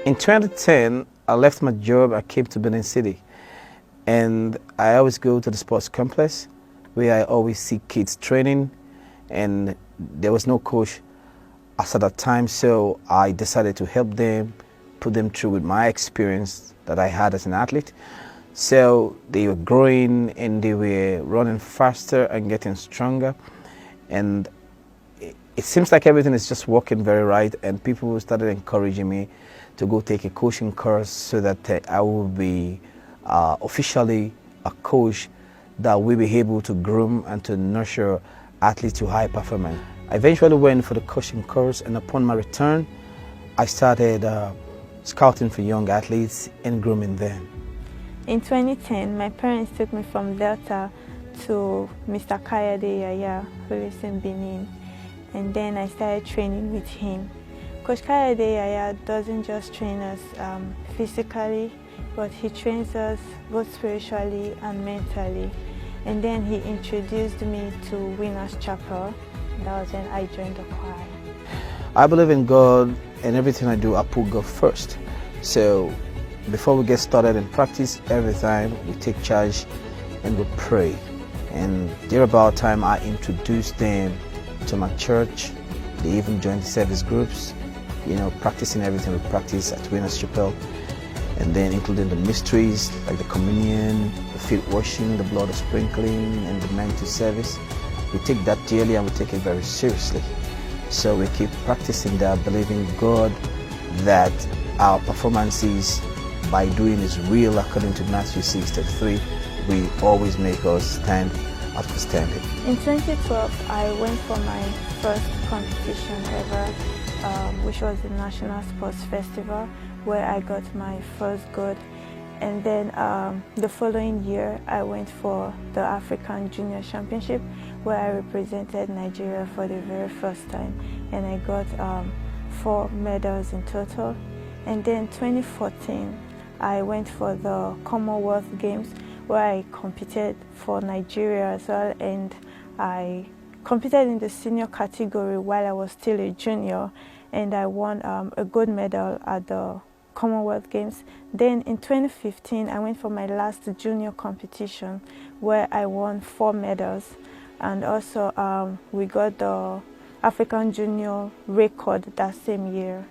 In 2010, I left my job. I came to Benin City, and I always go to the sports complex where I always see kids training, and there was no coach as at that time, so I decided to help them, put them through with my experience that I had as an athlete. So they were growing and they were running faster and getting stronger, and it seems like everything is just working very right, and people started encouraging me to go take a coaching course so that I will be officially a coach that will be able to groom and to nurture athletes to high performance. I eventually went for the coaching course, and upon my return, I started scouting for young athletes and grooming them. In 2010, my parents took me from Delta to Mr. Kayode Yaya, who lives in Benin, and then I started training with him. Coach Kayode Yaya doesn't just train us physically, but he trains us both spiritually and mentally. And then he introduced me to Winners Chapel. That was when I joined the choir. I believe in God, and everything I do, I put God first. So before we get started in practice, every time we take charge and we pray. And there about time I introduced them to my church. They even joined the service groups, practicing everything we practice at Winners Chapel, and then including the mysteries like the communion, the feet washing, the blood sprinkling, and the mental service. We take that dearly and we take it very seriously. So we keep practicing that, believing God that our performances by doing is real according to Matthew 6:33. We always make us stand outstanding. In 2012, I went for my first competition ever, which was the National Sports Festival, where I got my first gold. And then the following year, I went for the African Junior Championship, where I represented Nigeria for the very first time, and I got 4 medals in total. And then 2014, I went for the Commonwealth Games, where I competed for Nigeria as well, and I competed in the senior category while I was still a junior, and I won a gold medal at the Commonwealth Games. Then in 2015, I went for my last junior competition, where I won 4 medals, and also we got the African Junior record that same year.